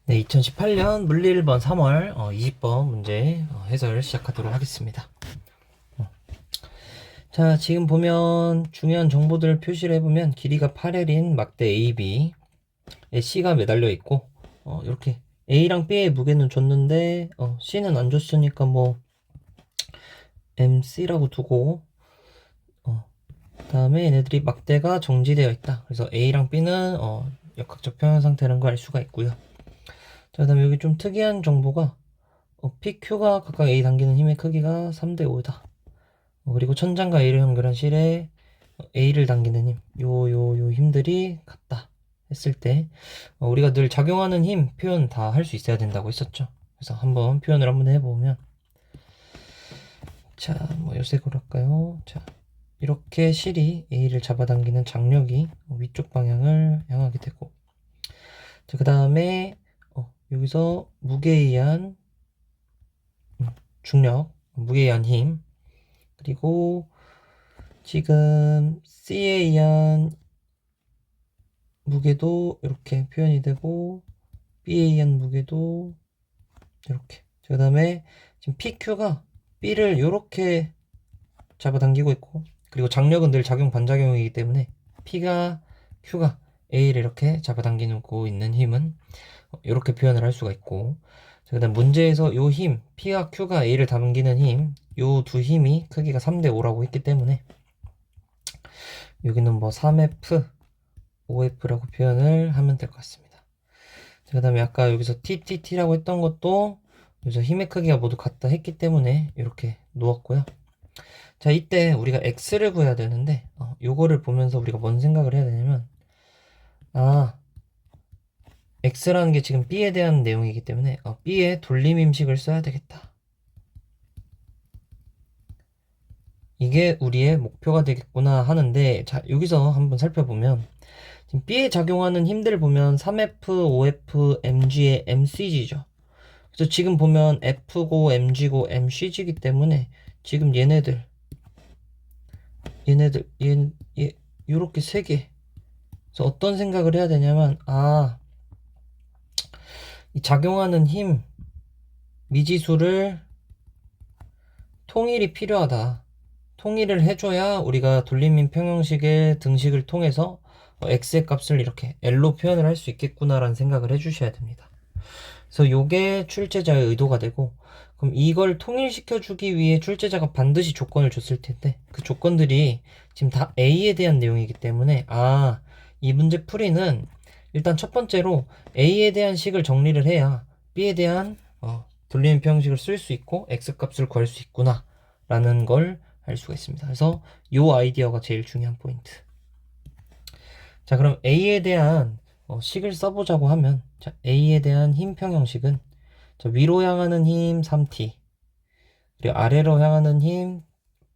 네, 2018년 물리 1번 3월 20번 문제 해설 시작하도록 하겠습니다. 자, 지금 보면 중요한 정보들을 표시를 해보면 길이가 8L인 막대 AB에 C가 매달려 있고 이렇게 A랑 B의 무게는 줬는데 C는 안 줬으니까 뭐 MC라고 두고 그 다음에 얘네들이 막대가 정지되어 있다. 그래서 A랑 B는 역학적 평형 상태라는 걸 알 수가 있고요. 자, 그 다음에 여기 좀 특이한 정보가 PQ가 각각 A 당기는 힘의 크기가 3대 5다. 그리고 천장과 A를 연결한 실에 A를 당기는 힘, 요 힘들이 같다 했을 때 우리가 늘 작용하는 힘 표현 다 할 수 있어야 된다고 했었죠. 그래서 한번 표현을 한번 해보면, 자, 뭐 요색으로 할까요? 자, 이렇게 실이 A를 잡아당기는 장력이 위쪽 방향을 향하게 되고, 자, 그 다음에 여기서 무게에 의한 중력, 무게에 의한 힘, 그리고 지금 C에 의한 무게도 이렇게 표현이 되고, B에 의한 무게도 이렇게. 그 다음에 지금 PQ가 B를 이렇게 잡아당기고 있고, 그리고 장력은 늘 작용 반작용이기 때문에 Q가 A를 이렇게 잡아당기고 있는 힘은 이렇게 표현을 할 수가 있고, 그 다음 문제에서 요 힘, P와 Q가 A를 당기는 힘, 요 두 힘이 크기가 3대 5라고 했기 때문에 여기는 뭐 3F, 5F라고 표현을 하면 될 것 같습니다. 그 다음에 아까 여기서 TTT라고 했던 것도 여기서 힘의 크기가 모두 같다 했기 때문에 이렇게 놓았고요. 자, 이때 우리가 X를 구해야 되는데 요거를 보면서 우리가 뭔 생각을 해야 되냐면, X라는 게 지금 B에 대한 내용이기 때문에 B의 돌림 임식을 써야 되겠다. 이게 우리의 목표가 되겠구나 하는데, 자, 여기서 한번 살펴보면 지금 B에 작용하는 힘들을 보면 3F, 5F, MG의 MCG죠. 그래서 지금 보면 F고 MG고 MCG이기 때문에 지금 얘네들 요렇게 세 개. 그래서 어떤 생각을 해야 되냐면, 이 작용하는 힘 미지수를 통일이 필요하다. 통일을 해줘야 우리가 돌림민 평형식의 등식을 통해서 x의 값을 이렇게 l로 표현을 할 수 있겠구나라는 생각을 해주셔야 됩니다. 그래서 요게 출제자의 의도가 되고, 그럼 이걸 통일시켜주기 위해 출제자가 반드시 조건을 줬을 텐데, 그 조건들이 지금 다 A에 대한 내용이기 때문에 이 문제 풀이는 일단 첫 번째로 A에 대한 식을 정리를 해야 B에 대한 돌림 평형식을 쓸 수 있고 x값을 구할 수 있구나 라는 걸 알 수가 있습니다. 그래서 요 아이디어가 제일 중요한 포인트. 자, 그럼 A에 대한 식을 써보자고 하면, 자, A에 대한 힘 평형식은 위로 향하는 힘 3t, 그리고 아래로 향하는 힘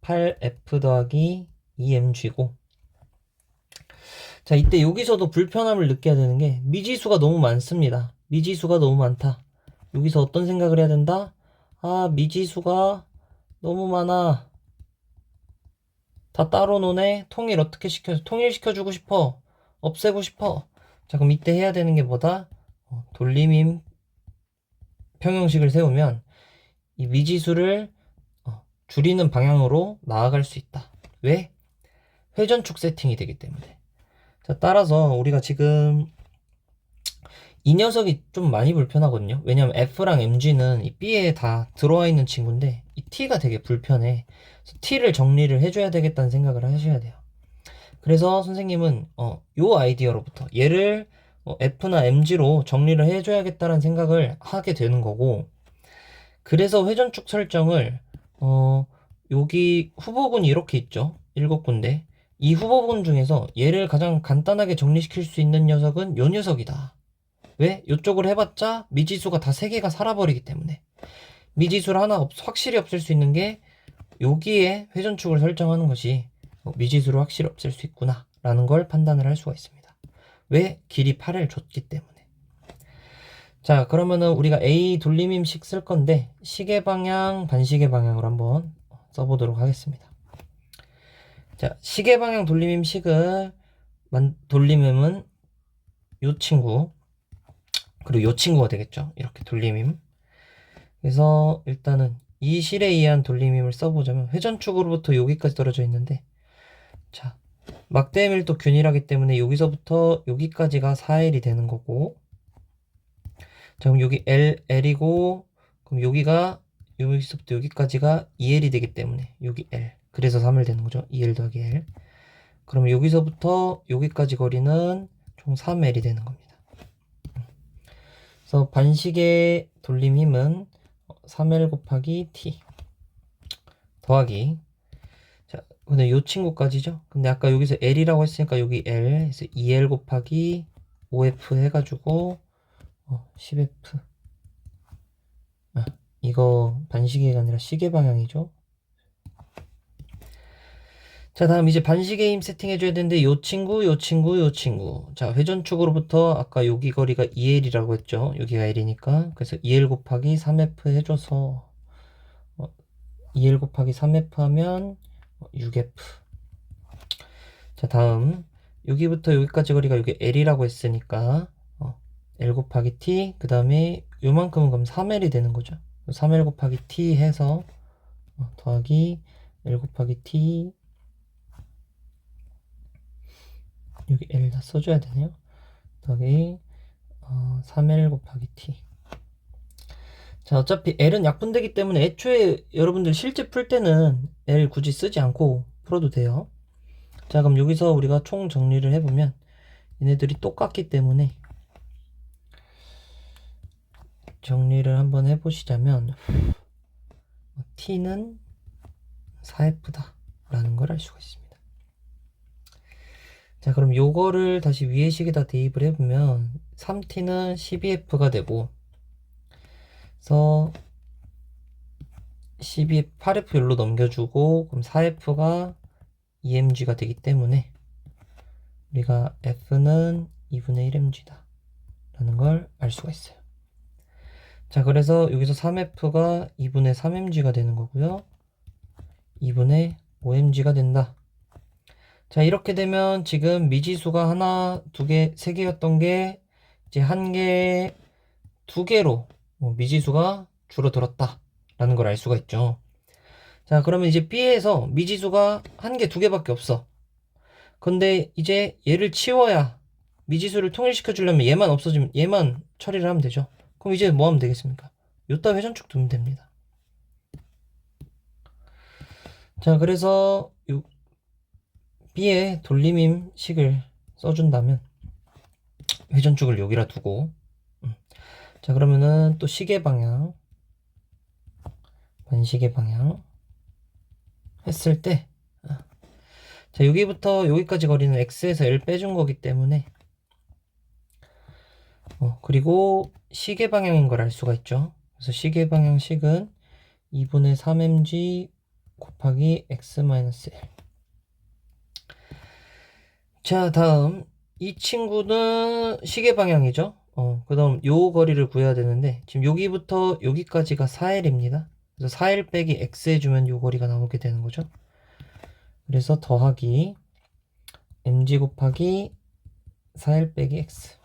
8F 더하기 2mg고, 자, 이때 여기서도 불편함을 느껴야 되는 게 미지수가 너무 많습니다. 미지수가 너무 많다. 여기서 어떤 생각을 해야 된다? 미지수가 너무 많아. 다 따로 노네. 통일시켜주고 싶어. 없애고 싶어. 자, 그럼 이때 해야 되는 게 뭐다? 돌림임 평형식을 세우면 이 미지수를 줄이는 방향으로 나아갈 수 있다. 왜? 회전축 세팅이 되기 때문에. 자, 따라서 우리가 지금 이 녀석이 좀 많이 불편하거든요. 왜냐면 F랑 MG는 이 B에 다 들어와 있는 친구인데 이 T가 되게 불편해. 그래서 T를 정리를 해줘야 되겠다는 생각을 하셔야 돼요. 그래서 선생님은 요 아이디어로부터 얘를 F나 MG로 정리를 해줘야겠다는 생각을 하게 되는 거고, 그래서 회전축 설정을 여기 후보군이 이렇게 있죠. 7군데. 이 후보군 중에서 얘를 가장 간단하게 정리시킬 수 있는 녀석은 요 녀석이다. 왜? 요쪽을 해봤자 미지수가 다 3개가 살아버리기 때문에. 미지수를 하나 확실히 없앨 수 있는 게 여기에 회전축을 설정하는 것이 미지수를 확실히 없앨 수 있구나 라는 걸 판단을 할 수가 있습니다. 왜? 길이 8을 줬기 때문에. 자, 그러면은 우리가 A 돌림임식 쓸 건데 시계 방향, 반시계 방향으로 한번 써보도록 하겠습니다. 자, 시계 방향 돌림임식을 돌림음은 요 친구 그리고 요 친구가 되겠죠. 이렇게 돌림임. 그래서 일단은 이 실에 의한 돌림임을 써보자면 회전축으로부터 여기까지 떨어져 있는데, 자, 막대밀도 균일하기 때문에 여기서부터 여기까지가 4L이 되는 거고, 자, 그럼 여기 L이고, 그럼 여기서부터 여기까지가 2L이 되기 때문에 여기 L. 그래서 3L 되는 거죠. 2L 더하기 L. 그럼 여기서부터 여기까지 거리는 총 3L이 되는 겁니다. 그래서 반식의 돌림 힘은 3L 곱하기 T 더하기, 자, 근데 요 친구까지죠. 근데 아까 여기서 L이라고 했으니까 여기 L, 그래서 2L 곱하기 5F 해가지고 10F. 이거 반시계가 아니라 시계 방향이죠. 자, 다음 이제 반시계 힘 세팅해줘야 되는데 요 친구, 요 친구, 요 친구. 자, 회전축으로부터 아까 여기 거리가 2L이라고 했죠. 여기가 L이니까. 그래서 2L 곱하기 3F 해줘서 2L 곱하기 3F 하면 6F. 자, 다음 여기부터 여기까지 거리가 여기 L이라고 했으니까 L 곱하기 T, 그 다음에 요만큼은 그럼 3L이 되는 거죠. 3L 곱하기 T 해서 더하기 L 곱하기 T, 여기 L 다 써줘야 되네요. 더하기 3L 곱하기 T. 자, 어차피 L은 약분되기 때문에 애초에 여러분들 실제 풀 때는 L 굳이 쓰지 않고 풀어도 돼요. 자, 그럼 여기서 우리가 총 정리를 해보면 얘네들이 똑같기 때문에 정리를 한번 해보시자면 T는 4F다 라는 걸 알 수가 있습니다. 자, 그럼 요거를 다시 위의 식에다 대입을 해보면 3T는 12F가 되고, 그래서 12F, 8F 열로 넘겨주고, 그럼 4F가 EMG가 되기 때문에 우리가 F는 2분의 1mg다 라는 걸 알 수가 있어요. 자, 그래서 여기서 3F가 2분의 3mg가 되는 거고요. 2분의 5mg가 된다. 자, 이렇게 되면 지금 미지수가 하나, 두 개, 세 개였던 게 이제 한 개, 두 개로 미지수가 줄어들었다 라는 걸 알 수가 있죠. 자, 그러면 이제 B에서 미지수가 한 개, 두 개밖에 없어. 근데 이제 얘를 치워야 미지수를 통일시켜 주려면 얘만 없어지면 얘만 처리를 하면 되죠. 그럼 이제 뭐 하면 되겠습니까? 요따 회전축 두면 됩니다. 자, 그래서 요 B의 돌림임 식을 써준다면 회전축을 여기라 두고, 자, 그러면은 또 시계 방향, 반시계 방향 했을 때, 자, 여기부터 여기까지 거리는 X에서 L 빼준 거기 때문에 그리고 시계 방향인 걸 알 수가 있죠. 그래서 시계 방향 식은 2분의 3mg 곱하기 X-L. 자, 다음 이 친구는 시계 방향이죠. 그 다음 요 거리를 구해야 되는데 지금 여기부터 여기까지가 4L입니다. 그래서 4L 빼기 X 해주면 요 거리가 나오게 되는 거죠. 그래서 더하기 mg 곱하기 4L 빼기 X.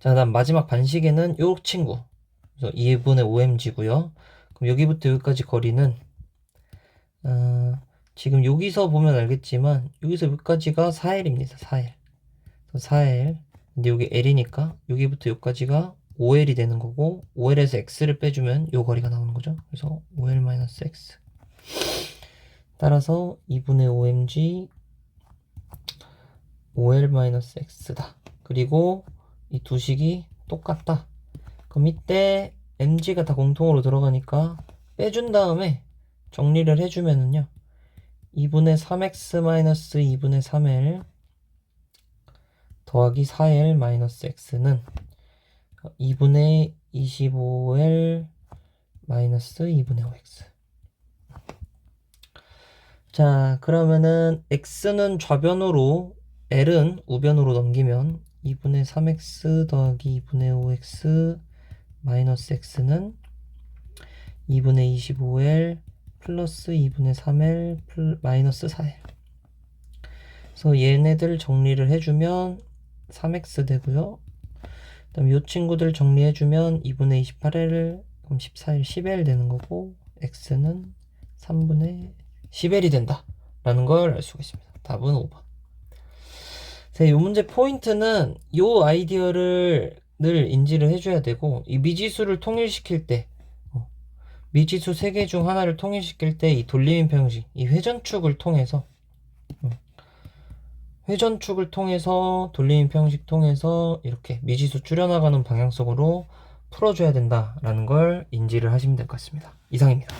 자, 다음 마지막 반시계는 요 친구. 그래서 2분의 5mg고요. 그럼 여기부터 여기까지 거리는 지금 여기서 보면 알겠지만 여기서 여기까지가 4L입니다. 4L. 4L. 근데 여기 L이니까 여기부터 여기까지가 5L이 되는 거고 5L에서 X를 빼주면 요 거리가 나오는 거죠. 그래서 5L-X. 따라서 2분의 5mg 5L-X다. 그리고 이 두 식이 똑같다. 그럼 이때 mg가 다 공통으로 들어가니까 빼준 다음에 정리를 해주면은요 2분의 3x-2분의 3l 더하기 4l-x는 2분의 25l 2분의 5x. 자, 그러면은 x는 좌변으로 l은 우변으로 넘기면 2분의 3x 더하기 2분의 5x 마이너스 x는 2분의 25l 플러스 2분의 3l 마이너스 4l. 그래서 얘네들 정리를 해주면 3x 되고요. 그다음 요 친구들 정리해주면 2분의 28L, 그럼 14L, 10L 되는 거고, x는 3분의 10L이 된다 라는 걸 알 수가 있습니다. 답은 5번. 자, 이 문제 포인트는 이 아이디어를 늘 인지를 해줘야 되고, 이 미지수를 통일시킬 때, 미지수 3개 중 하나를 통일시킬 때 이 돌림인 평형식, 이 회전축을 통해서 돌림인 평형식 통해서 이렇게 미지수 줄여나가는 방향성으로 풀어줘야 된다라는 걸 인지를 하시면 될 것 같습니다. 이상입니다.